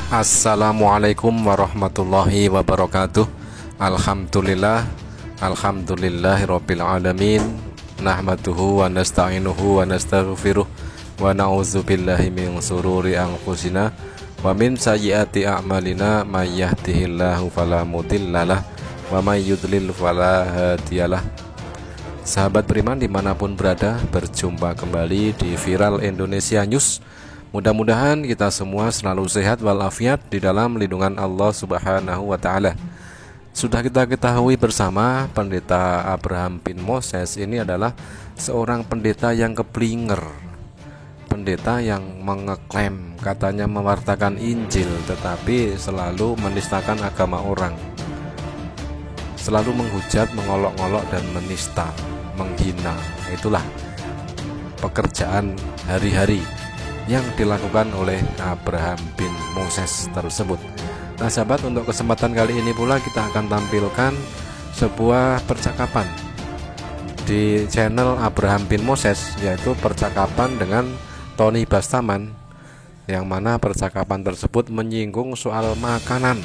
Assalamualaikum warahmatullahi wabarakatuh. Alhamdulillah, alhamdulillahirabbil alamin. Nahmaduhu wa nasta'inuhu wa nastaghfiruh wa na'udzubillahi min sururi anfusina wa min sayyiati a'malina. May yahdihillahu fala mudhillalah wa may yudlil fala hadiyalah. Sahabat beriman dimanapun berada, berjumpa kembali di Viral Indonesia News. Mudah-mudahan kita semua selalu sehat walafiat di dalam lindungan Allah Subhanahu wa Ta'ala. Sudah kita ketahui bersama, Pendeta Abraham bin Moses ini adalah seorang pendeta yang keblinger, pendeta yang mengeklaim katanya mewartakan Injil, tetapi selalu menistakan agama orang, selalu menghujat, mengolok-olok dan menista, menghina. Itulah pekerjaan hari-hari yang dilakukan oleh Abraham bin Moses tersebut. Nah sahabat, untuk kesempatan kali ini pula kita akan tampilkan sebuah percakapan di channel Abraham bin Moses, yaitu percakapan dengan Tony Bastaman, yang mana percakapan tersebut menyinggung soal makanan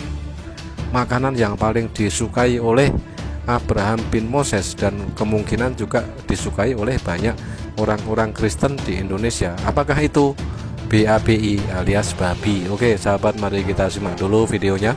yang paling disukai oleh Abraham bin Moses dan kemungkinan juga disukai oleh banyak orang-orang Kristen di Indonesia. Apakah itu BABI alias babi? Oke sahabat, mari kita simak dulu videonya.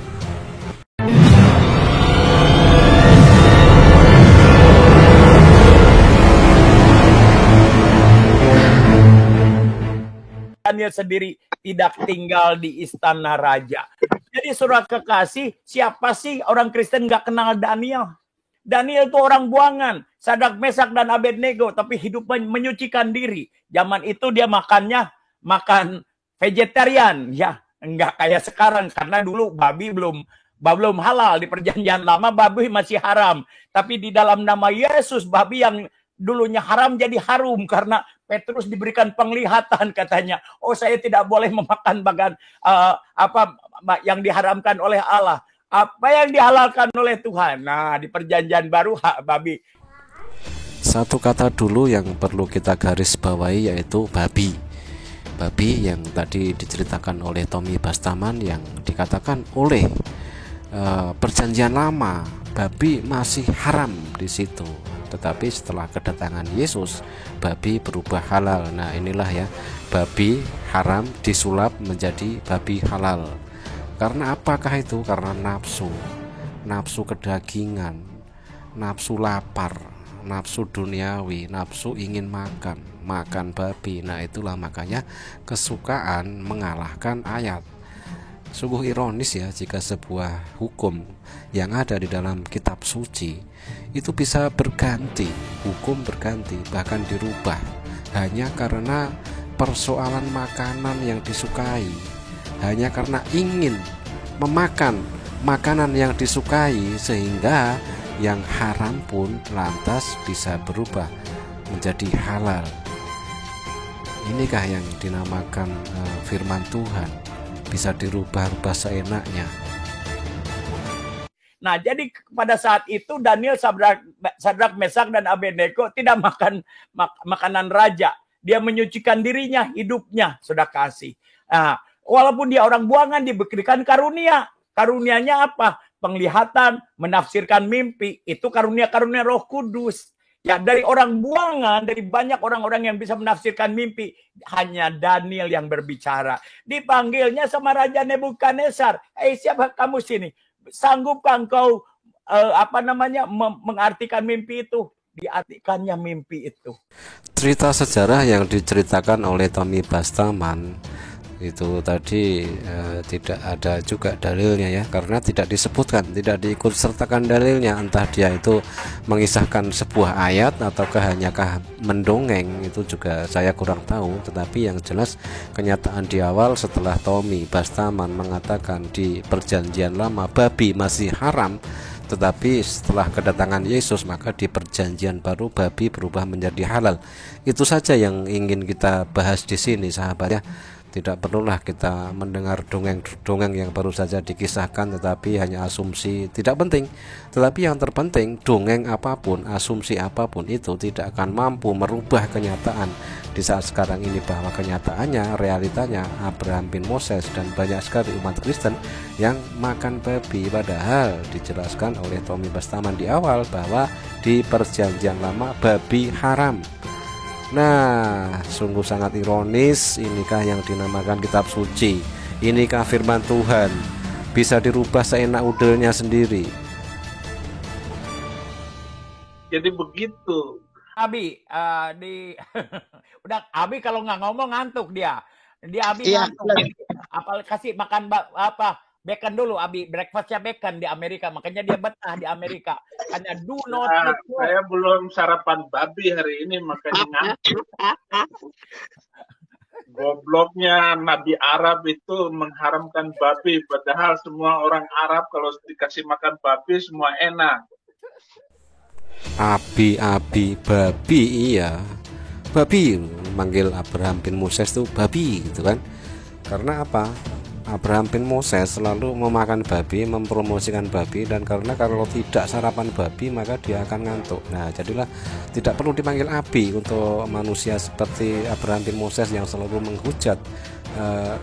Daniel sendiri tidak tinggal di istana raja. Jadi saudara kekasih, siapa sih orang Kristen nggak kenal Daniel? Daniel itu orang buangan, Sadrak, Mesak, dan Abednego, tapi hidupnya menyucikan diri. Zaman itu dia makan vegetarian, ya, enggak kayak sekarang, karena dulu babi belum halal. Di perjanjian lama babi masih haram, tapi di dalam nama Yesus babi yang dulunya haram jadi harum karena Petrus diberikan penglihatan, katanya, oh saya tidak boleh memakan bagan yang diharamkan oleh Allah. Apa yang dihalalkan oleh Tuhan. Nah, di perjanjian baru hak babi. Satu kata dulu yang perlu kita garis bawahi, yaitu babi. Babi yang tadi diceritakan oleh Tommy Bastaman, yang dikatakan oleh perjanjian lama babi masih haram di situ. Tetapi setelah kedatangan Yesus, babi berubah halal. Nah, inilah ya, babi haram disulap menjadi babi halal. Karena apakah itu? Karena nafsu kedagingan, nafsu lapar, nafsu duniawi, nafsu ingin makan babi. Nah itulah makanya kesukaan mengalahkan ayat. Sungguh ironis ya, jika sebuah hukum yang ada di dalam kitab suci itu bisa berganti, hukum berganti, bahkan dirubah hanya karena persoalan makanan yang disukai, hanya karena ingin memakan makanan yang disukai, sehingga yang haram pun lantas bisa berubah menjadi halal. Inikah yang dinamakan firman Tuhan, bisa dirubah-rubah seenaknya. Nah, jadi pada saat itu Daniel, Sadrak, Mesak, dan Abednego tidak makan makanan raja. Dia menyucikan dirinya, hidupnya, saudara kasih. Nah, walaupun dia orang buangan, diberikan karunia. Karunianya apa? Penglihatan, menafsirkan mimpi. Itu karunia-karunia Roh Kudus. Ya, dari orang buangan, dari banyak orang-orang yang bisa menafsirkan mimpi, hanya Daniel yang berbicara. Dipanggilnya sama Raja Nebukadnezar. Siapa kamu sini? Sanggupkah engkau mengartikan mimpi itu? Diartikannya mimpi itu. Cerita sejarah yang diceritakan oleh Tommy Bastaman itu tadi tidak ada juga dalilnya ya, karena tidak disebutkan, tidak diikut sertakan dalilnya. Entah dia itu mengisahkan sebuah ayat ataukah hanyakah mendongeng, itu juga saya kurang tahu. Tetapi yang jelas kenyataan di awal, setelah Tommy Bastaman mengatakan di perjanjian lama babi masih haram, tetapi setelah kedatangan Yesus maka di perjanjian baru babi berubah menjadi halal. Itu saja yang ingin kita bahas di sini sahabat ya. Tidak perlulah kita mendengar dongeng-dongeng yang baru saja dikisahkan tetapi hanya asumsi, tidak penting. Tetapi yang terpenting, dongeng apapun, asumsi apapun itu tidak akan mampu merubah kenyataan di saat sekarang ini, bahwa kenyataannya, realitanya Abraham bin Moses dan banyak sekali umat Kristen yang makan babi. Padahal dijelaskan oleh Tommy Bastaman di awal bahwa di Perjanjian Lama babi haram. Nah, sungguh sangat ironis. Inikah yang dinamakan kitab suci? Inikah firman Tuhan? Bisa dirubah seenak udelnya sendiri. Jadi begitu. Abi, udah Abi kalau nggak ngomong ngantuk dia. Abi Iya, ngantuk. Apalagi kasih makan bacon dulu, Abi. Breakfastnya bacon di Amerika, makanya dia betah di Amerika. Hanya do not eat pork. Saya belum sarapan babi hari ini, makanya ngantuk. Gobloknya Nabi Arab itu mengharamkan babi, padahal semua orang Arab kalau dikasih makan babi semua enak. Babi, iya. Babi, manggil Abraham bin Moses tuh babi gitu kan. Karena apa? Abraham bin Moses selalu memakan babi, mempromosikan babi, dan karena kalau tidak sarapan babi maka dia akan ngantuk. Nah, jadilah tidak perlu dipanggil abi untuk manusia seperti Abraham bin Moses yang selalu menghujat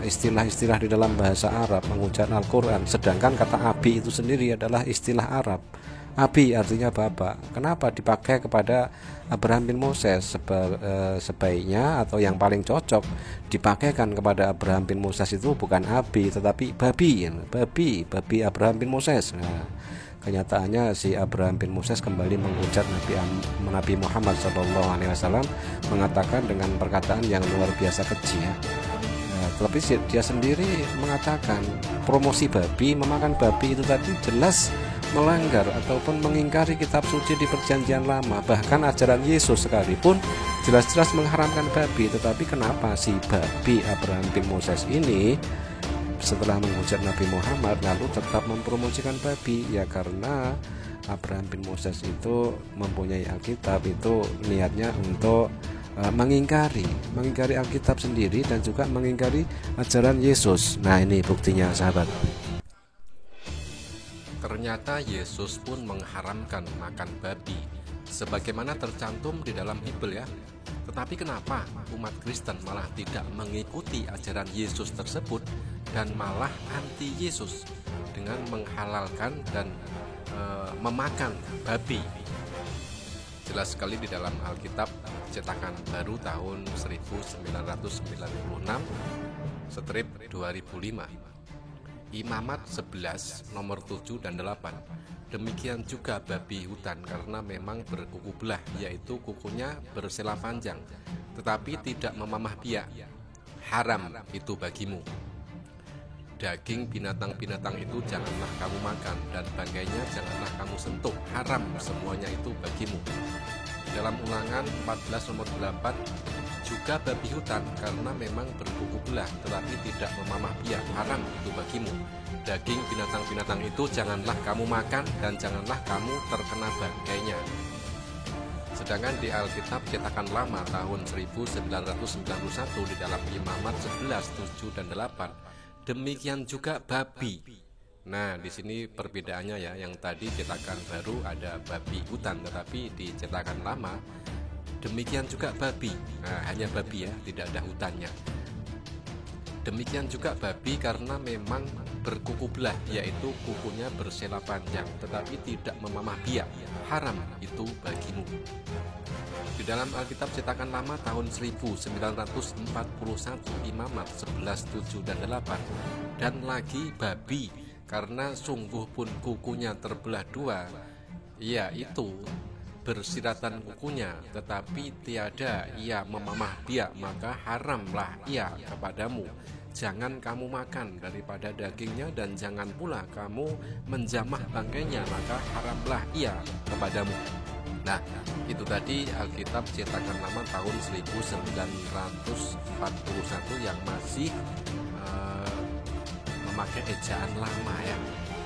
istilah-istilah di dalam bahasa Arab, menghujat Al-Quran. Sedangkan kata abi itu sendiri adalah istilah Arab. Abi artinya bapak. Kenapa dipakai kepada Abraham bin Moses? Sebaiknya atau yang paling cocok dipakaikan kepada Abraham bin Moses itu bukan abi tetapi babi Abraham bin Moses. Nah, kenyataannya si Abraham bin Moses kembali menghujat Nabi Muhammad SAW, mengatakan dengan perkataan yang luar biasa keji ya. Tapi dia sendiri mengatakan promosi babi, memakan babi itu tadi jelas melanggar ataupun mengingkari kitab suci di Perjanjian Lama. Bahkan ajaran Yesus sekalipun jelas-jelas mengharamkan babi. Tetapi kenapa si babi Abraham bin Moses ini setelah menghujat Nabi Muhammad lalu tetap mempromosikan babi? Ya karena Abraham bin Moses itu mempunyai Alkitab, itu niatnya untuk mengingkari Alkitab sendiri dan juga mengingkari ajaran Yesus. Nah, ini buktinya sahabat. Ternyata Yesus pun mengharamkan makan babi, sebagaimana tercantum di dalam Bible ya. Tetapi kenapa umat Kristen malah tidak mengikuti ajaran Yesus tersebut dan malah anti Yesus dengan menghalalkan dan memakan babi? Jelas sekali di dalam Alkitab cetakan baru tahun 1996 strip 2005. Imamat 11 nomor 7 dan 8. Demikian juga babi hutan karena memang berkuku belah, yaitu kukunya bersela panjang, tetapi tidak memamah biak. Haram itu bagimu. Daging binatang-binatang itu janganlah kamu makan, dan bangkainya janganlah kamu sentuh. Haram semuanya itu bagimu. Dalam Ulangan 14 nomor 8, juga babi hutan karena memang berkuku belah tetapi tidak memamah biak. Haram itu bagimu. Daging binatang-binatang itu janganlah kamu makan dan janganlah kamu terkena bangkainya. Sedangkan di Alkitab cetakan lama tahun 1991 di dalam Imamat 11, 7 dan 8, demikian juga babi. Nah, di sini perbedaannya ya, yang tadi cetakan baru ada babi hutan, tetapi di cetakan lama demikian juga babi. Nah, hanya babi ya, tidak ada hutannya. Demikian juga babi karena memang berkuku belah, yaitu kukunya bersela panjang, tetapi tidak memamah biak. Haram itu bagimu. Di dalam Alkitab cetakan lama tahun 1941 Imamat 11, 7 dan 8, dan lagi babi karena sungguh pun kukunya terbelah dua, yaitu bersiratan kukunya, tetapi tiada ia memamah biak, maka haramlah ia kepadamu. Jangan kamu makan daripada dagingnya, dan jangan pula kamu menjamah bangkainya, maka haramlah ia kepadamu. Nah, itu tadi Alkitab cetakan lama tahun 1941 yang masih memakai ejaan lama ya,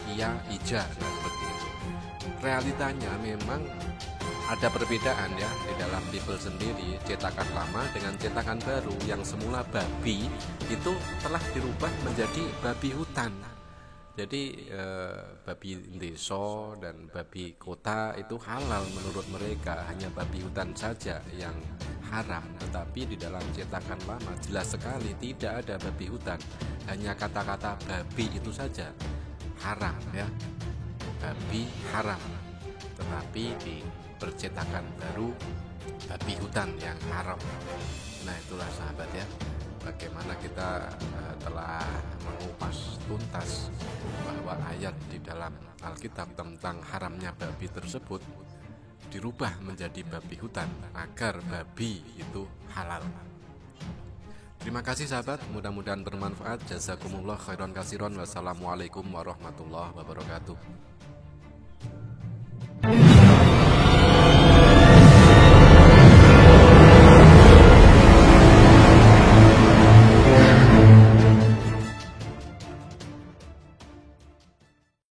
iya ija, nah seperti itu. Realitanya memang ada perbedaan ya di dalam Bible sendiri, cetakan lama dengan cetakan baru. Yang semula babi itu telah dirubah menjadi babi hutan. Jadi babi desa dan babi kota itu halal menurut mereka, hanya babi hutan saja yang haram. Tetapi di dalam cetakan lama jelas sekali tidak ada babi hutan, hanya kata-kata babi itu saja haram ya, babi haram. Tetapi di percetakan baru babi hutan yang haram. Nah itulah sahabat ya, bagaimana kita telah mengupas tuntas bahwa ayat di dalam Alkitab tentang haramnya babi tersebut dirubah menjadi babi hutan agar babi itu halal. Terima kasih sahabat, mudah-mudahan bermanfaat. Jazakumullah khairan kasiron. Wassalamualaikum warahmatullahi wabarakatuh.